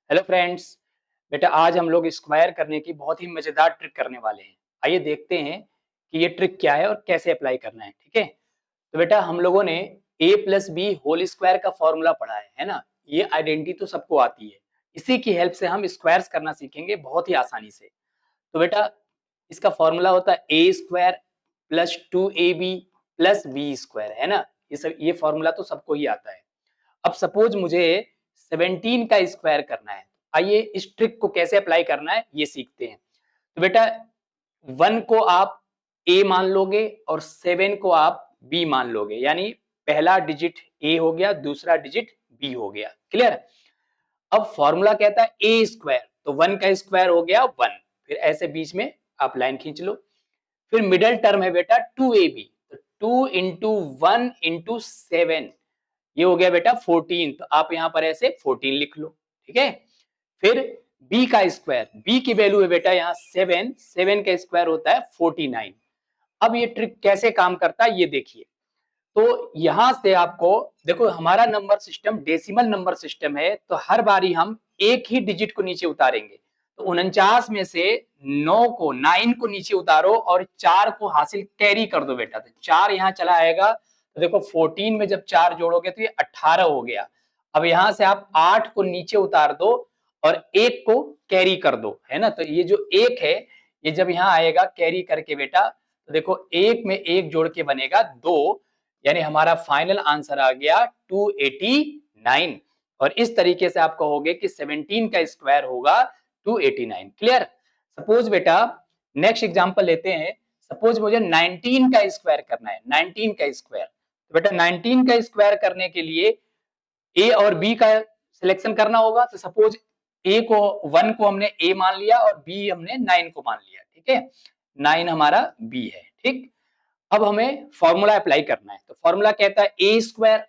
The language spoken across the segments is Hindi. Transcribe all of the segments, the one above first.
Hello friends. बेटा आज हम लोग स्क्वायर करने की बहुत ही मजेदार ट्रिक करने वाले हैं। आइए देखते हैं कि ये ट्रिक क्या है और कैसे अप्लाई करना है। ठीक है, तो बेटा हम लोगों ने a plus B whole square का फॉर्मूला पढ़ा है ना। ये आइडेंटिटी तो सबको आती है। इसी की हेल्प से हम स्क्वायर्स करना सीखेंगे बहुत ही आसानी से। तो बेटा इसका फॉर्मूला होता है A square plus 2ab plus B square, है ना। ये फॉर्मूला तो सबको ही आता है। अब सपोज मुझे 17 का स्क्वायर करना है। आइए इस ट्रिक को कैसे अप्लाई करना है ये सीखते हैं। तो बेटा 1 को आप a मान लोगे और 7 को आप b मान लोगे, यानी पहला डिजिट a हो गया, दूसरा डिजिट b हो गया। क्लियर। अब फॉर्मूला कहता है a स्क्वायर, तो 1 का स्क्वायर हो गया 1। फिर ऐसे बीच में आप लाइन खींच लो। फिर मिडल टर्म है बेटा 2ab, तो 2 इंटू 1 इंटू 7, ये हो गया बेटा 14। तो आप यहां पर ऐसे 14 लिख लो। ठीक है। फिर b का स्क्वायर, b की वैल्यू है बेटा यहाँ 7, 7 का स्क्वायर होता है 49। अब ये ट्रिक कैसे काम करता है ये देखिए। तो यहां से आपको देखो, हमारा number system decimal number system है, तो हर बारी हम एक ही डिजिट को नीचे उतारेंगे। तो 49 में से 9 को नीचे उतारो और 4 को हासिल कैरी कर दो बेटा। तो 4 यहाँ चला आएगा, तो देखो 14 में जब 4 जोड़ोगे तो ये 18 हो गया। अब यहां से आप 8 को नीचे उतार दो और 1 को कैरी कर दो, है ना। तो ये जो 1 है, ये जब यहाँ आएगा कैरी करके बेटा, तो देखो 1 में 1 जोड़ के बनेगा 2, यानी हमारा फाइनल आंसर आ गया 289। और इस तरीके से आप कहोगे कि 17 का स्क्वायर होगा 289। क्लियर। सपोज बेटा नेक्स्ट एग्जांपल लेते हैं। सपोज मुझे 19 का स्क्वायर करना है, 19 का स्क्वायर। तो बेटा 19 का स्क्वायर करने के लिए ए और बी का सिलेक्शन करना होगा। तो सपोज ए को 1 को हमने ए मान लिया और बी हमने 9 को मान लिया। ठीक है, 9 हमारा बी है। ठीक। अब हमें फॉर्मूला अप्लाई करना है। तो फॉर्मूला कहता है ए स्क्वायर,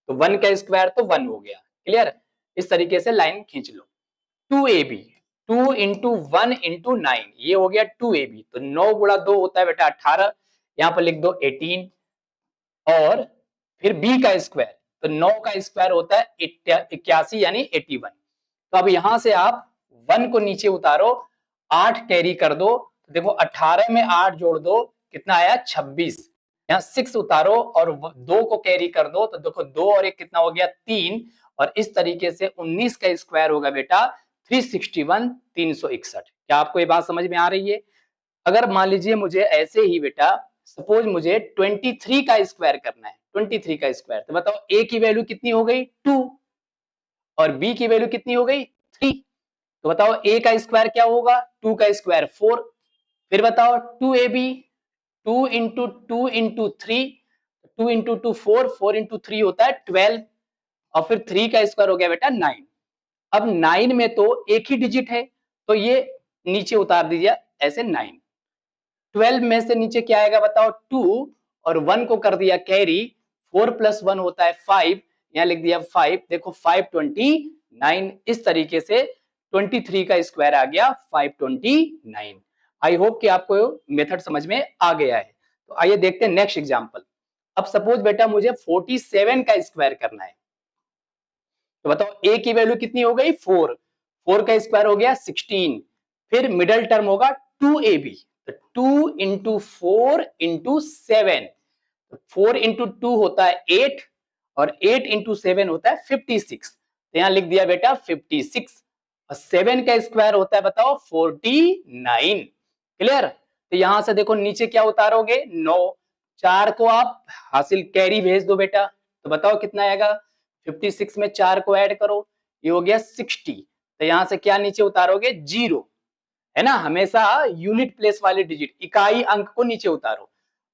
तो 1 का स्क्वायर तो 1 हो गया। क्लियर। इस तरीके से लाइन खींच लो। 2ab, 2 इंटू 1 इंटू 9, ये हो गया 2ab। तो 9 गुणा 2 होता है बेटा 18, यहां पर लिख दो 18। और फिर b का स्क्वायर, तो 9 का स्क्वायर होता है 81 यानी 81। तो अब यहां से आप 1 को नीचे उतारो, 8 कैरी कर दो। तो देखो 18 में 8 जोड़ दो, कितना आया 26। यहाँ 6 उतारो और 2 को कैरी कर दो, तो देखो 2 और 1 कितना हो गया 3। और इस तरीके से 19 का स्क्वायर होगा बेटा 361, 361। क्या आपको ये बात समझ में आ रही है। अगर मान लीजिए मुझे ऐसे ही बेटा सपोज मुझे 23 का स्क्वायर करना है, 23 का स्क्वायर, तो बताओ a की वैल्यू कितनी हो गई 2 और b की वैल्यू कितनी हो गई 3। तो बताओ a का स्क्वायर क्या होगा, 2 का स्क्वायर 4। फिर बताओ 2ab, 2 into 2 into 3, 2 into 2 4, 4 into 3 होता है 12। और फिर 3 का स्क्वायर हो गया बेटा 9। अब 9 में तो एक ही डिजिट है, तो ये नीचे उतार दीजिए ऐसे 9। 12 में से नीचे क्या आएगा बताओ 2, और 1 को कर दिया कैरी, 4 प्लस 1 होता है 5, यहां लिख दिया 5। देखो 529। इस तरीके से 23 का स्क्वायर आ गया 529। आई होप कि आपको मेथड समझ में आ गया है। तो आइए देखते हैं नेक्स्ट एग्जांपल। अब सपोज बेटा मुझे 47 का स्क्वायर करना है। तो बताओ a की वैल्यू कितनी हो गई 4, 4 का स्क्वायर हो गया 16। फिर मिडल टर्म होगा 2ab, तो 2 इंटू 4 इंटू 7, 4 इंटू 2 होता है 8 और 8 इंटू 7 होता है 56। तो यहां लिख दिया बेटा 56। और 7 का स्क्वायर होता है बताओ 49। क्लियर। तो यहां से देखो नीचे क्या उतारोगे 9, 4 को आप हासिल कैरी भेज दो बेटा। तो बताओ कितना आएगा 56 में 4 को ऐड करो, ये हो गया 60। तो यहां से क्या नीचे उतारोगे 0, है ना। हमेशा यूनिट प्लेस वाले डिजिट इकाई अंक को नीचे उतारो।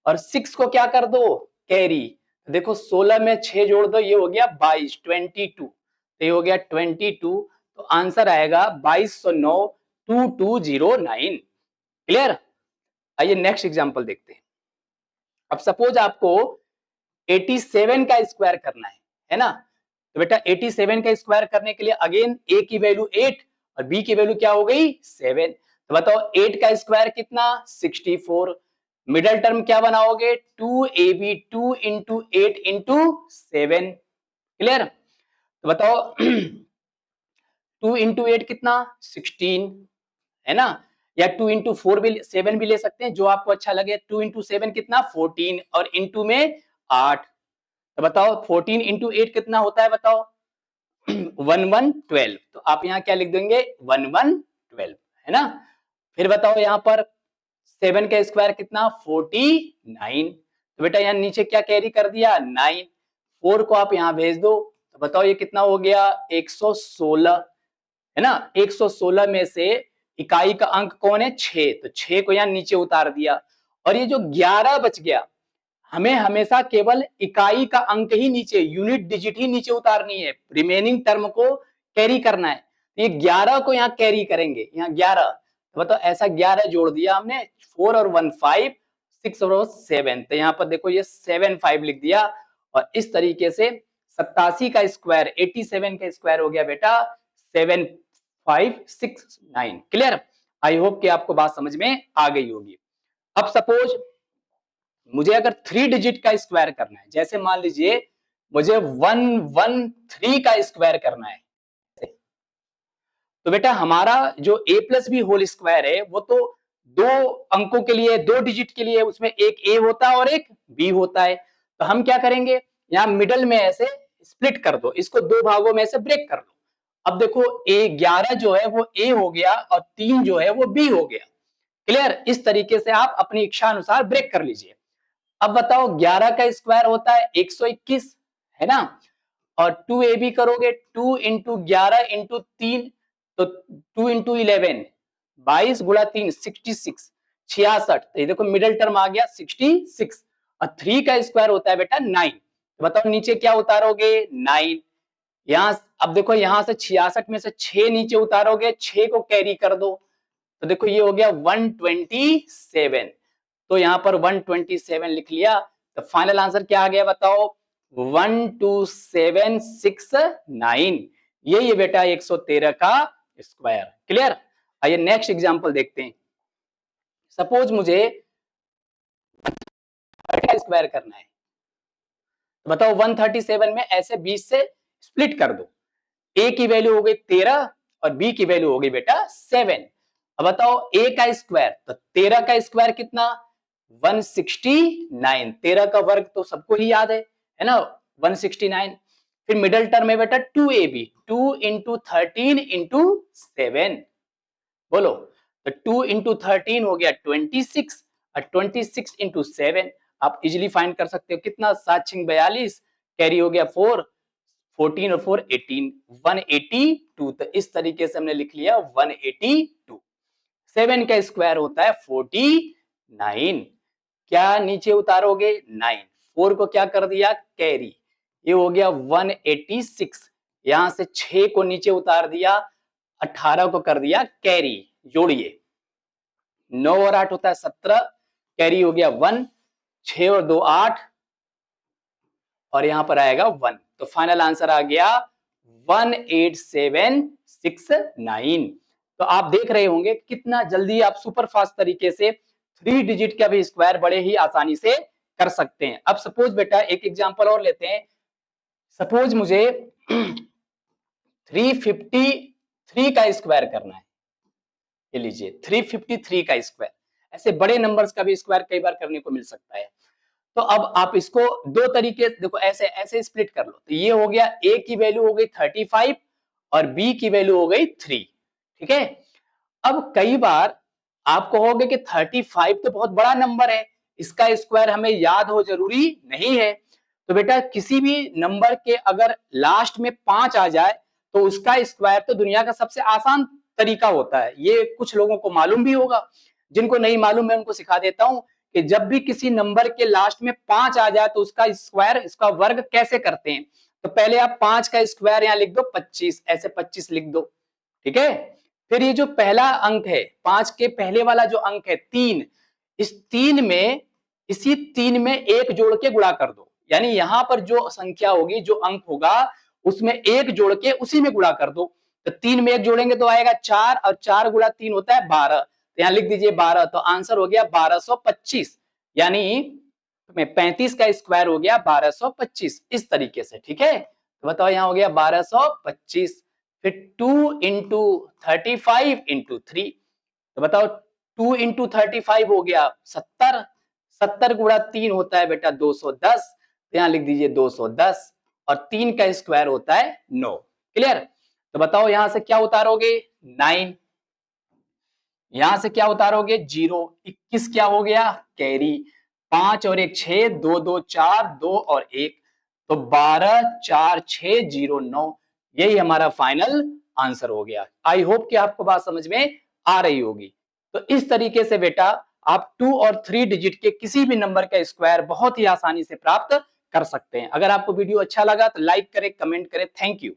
और 6 को क्या कर दो कैरी। देखो 16 में 6 जोड़ दो, ये हो गया 22, 22। तो ये हो गया 22। तो आंसर आएगा 2209, 2209। क्लियर। आइए नेक्स्ट एग्जांपल देखते हैं। अब सपोज आपको 87 का स्क्वायर करना है ना। तो बेटा 87 का स्क्वायर करने के लिए अगेन a की वैल्यू 8 और b की वैल्यू क्या हो गई 7। तो बताओ 8 का स्क्वायर कितना 64। मिडल टर्म क्या बनाओगे 2ab, 2 इंटू 8 इंटू 7। क्लियर। तो बताओ 2 इंटू 8 कितना 16 है ना, या 2 इंटू 4 भी 7 भी ले सकते हैं, जो आपको अच्छा लगे। 2 इंटू 7 कितना 14 और इंटू में 8, तो बताओ 14 इंटू 8 कितना होता है बताओ 1112। तो आप यहाँ क्या लिख देंगे 1112 है ना। फिर बताओ यहाँ पर 7 का स्क्वायर कितना 49। तो बेटा यहाँ नीचे क्या कैरी कर दिया 9, 4 को आप यहाँ भेज दो, तो बताओ ये कितना हो गया 116 है ना। 116 में से इकाई का अंक कौन है 6, तो 6 को यहाँ नीचे उतार दिया। और ये जो 11 बच गया, हमें हमेशा केवल इकाई का अंक ही नीचे, यूनिट डिजिट ही नीचे उतारनी है, रिमेनिंग टर्म को कैरी करना है। ये 11 को यहाँ कैरी करेंगे, यहाँ 11, तो बताओ ऐसा 11 जोड़ दिया हमने, 4 और 1 5, 6 और 7, तो यहाँ पर देखो ये 7 5 लिख दिया। और इस तरीके से 87 का स्क्वायर 87 का स्क्वायर हो गया बेटा 7569। क्लियर, आई होप कि आपको बात समझ में आ गई होगी। अब सपोज मुझे अगर 3 डिजिट का स्क्वायर करना है, जैसे मान लीजिए मुझे 113 का स्क्वायर करना है, तो बेटा हमारा जो a plus B whole square है वो तो 2 अंकों के लिए, 2 डिजिट के लिए, उसमें एक a होता है और एक b होता है। तो हम क्या करेंगे, यहाँ मिडल में ऐसे स्प्लिट कर दो, इसको 2 भागों में से ब्रेक कर लो। अब देखो a 11 जो है वो a हो गया और 3 जो है वो b हो गया। क्लियर, इस तरीके से आप अपनी इच्छा अनुसार ब्रेक कर लीजिए। अब बताओ 11 का स्क्वायर होता है 121 है ना, और 2ab करोगे 2 इंटू 11 इंटू 3, तो 2 इंटू 11 22 गुणा 3 66 66, तो ये देखो मिडिल टर्म आ गया 66। और 3 का स्क्वायर होता है बेटा 9, तो बताओ नीचे क्या उतारोगे 9, यहां अब देखो यहां से 66 में से 6 नीचे उतारोगे, 6 को कैरी कर दो, तो देखो ये हो गया 127। तो यहां पर 127 लिख लिया, तो फाइनल आंसर क्या आ गया बताओ 12769। यही है बेटा 113 का स्क्वायर। क्लियर, आइए नेक्स्ट एग्जांपल देखते हैं। सपोज मुझे स्क्वायर करना है, तो बताओ 137 में ऐसे 20 से स्प्लिट कर दो, a की वैल्यू हो गई 13 और b की वैल्यू हो गई बेटा 7। अब बताओ a का स्क्वायर, तो 13 का स्क्वायर कितना 169, 13 का वर्ग तो सबको ही याद है ना 169। फिर मिडिल टर्म है बेटा 2ab, 2 इंटू 13 इंटू 7, बोलो, तो 2 इंटू 13 हो गया 26 और 26 इंटू 7 आप इजिली फाइंड कर सकते हो कितना 7 6 42, कैरी हो गया 4, 14 और 4 18, 182। तो इस तरीके से हमने लिख लिया 182। 7 का स्क्वायर होता है 49, क्या नीचे उतारोगे 9, 4 को क्या कर दिया कैरी, ये हो गया 186, यहां से 6 को नीचे उतार दिया, 18 को कर दिया कैरी, जोड़िए 9 और 8 होता है 17, कैरी हो गया 1, 6 और 2 8, और यहां पर आएगा 1, तो फाइनल आंसर आ गया 18769। तो आप देख रहे होंगे कितना जल्दी आप सुपर फास्ट तरीके से 3 डिजिट का भी स्क्वायर बड़े ही आसानी से कर सकते हैं। अब सपोज बेटा एक एग्जांपल और लेते हैं, सपोज मुझे 353 का स्क्वायर करना है, ये लीजिए 353 का स्क्वायर, ऐसे बड़े नंबर्स का भी स्क्वायर कई बार करने को मिल सकता है। तो अब आप इसको दो तरीके देखो, ऐसे ऐसे स्प्लिट कर लो, तो ये हो गया a की वैल्यू हो गई 35 और b की वैल्यू हो गई 3, ठीक है। अब कई बार आपको होगा कि 35 तो बहुत बड़ा नंबर है, इसका स्क्वायर हमें याद हो जरूरी नहीं है। तो बेटा किसी भी नंबर के अगर लास्ट में 5 आ जाए तो उसका स्क्वायर तो दुनिया का सबसे आसान तरीका होता है, ये कुछ लोगों को मालूम भी होगा, जिनको नहीं मालूम मैं उनको सिखा देता हूं कि जब भी किसी नंबर के लास्ट में 5 आ जाए तो उसका स्क्वायर, इसका वर्ग कैसे करते हैं। तो पहले आप 5 का स्क्वायर यहां लिख दो 25, ऐसे 25 लिख दो, ठीक है। फिर ये जो पहला अंक है 5 के पहले वाला जो अंक है 3, इस 3 में, इसी 3 में एक जोड़ के गुणा कर दो, यानी यहां पर जो संख्या होगी, जो अंक होगा उसमें एक जोड़ के उसी में गुणा कर दो। तो 3 में एक जोड़ेंगे तो आएगा 4, और 4 गुणा 3 होता है 12, तो यहां लिख दीजिए 12, तो आंसर हो गया 1225, यानी 35 का स्क्वायर हो गया 1225, इस तरीके से, ठीक है। तो बताओ यहां हो गया 1225। फिर 2 इंटू 35 इंटू 3, तो बताओ 2 इंटू 35 हो गया 70, 70 गुणा 3 होता है बेटा 210, तो यहां लिख दीजिए 210, और 3 का स्क्वायर होता है 9। क्लियर? तो बताओ यहां से क्या उतारोगे 9, यहां से क्या उतारोगे 0, 21 क्या हो गया कैरी, 5 और 1 6, 2 2 4, 2 और 1, तो 12 4 6 0 9, यही हमारा फाइनल आंसर हो गया। आई होप कि आपको बात समझ में आ रही होगी। तो इस तरीके से बेटा आप 2 और 3 डिजिट के किसी भी नंबर का स्क्वायर बहुत ही आसानी से प्राप्त कर सकते हैं। अगर आपको वीडियो अच्छा लगा तो लाइक करें, कमेंट करें। Thank you.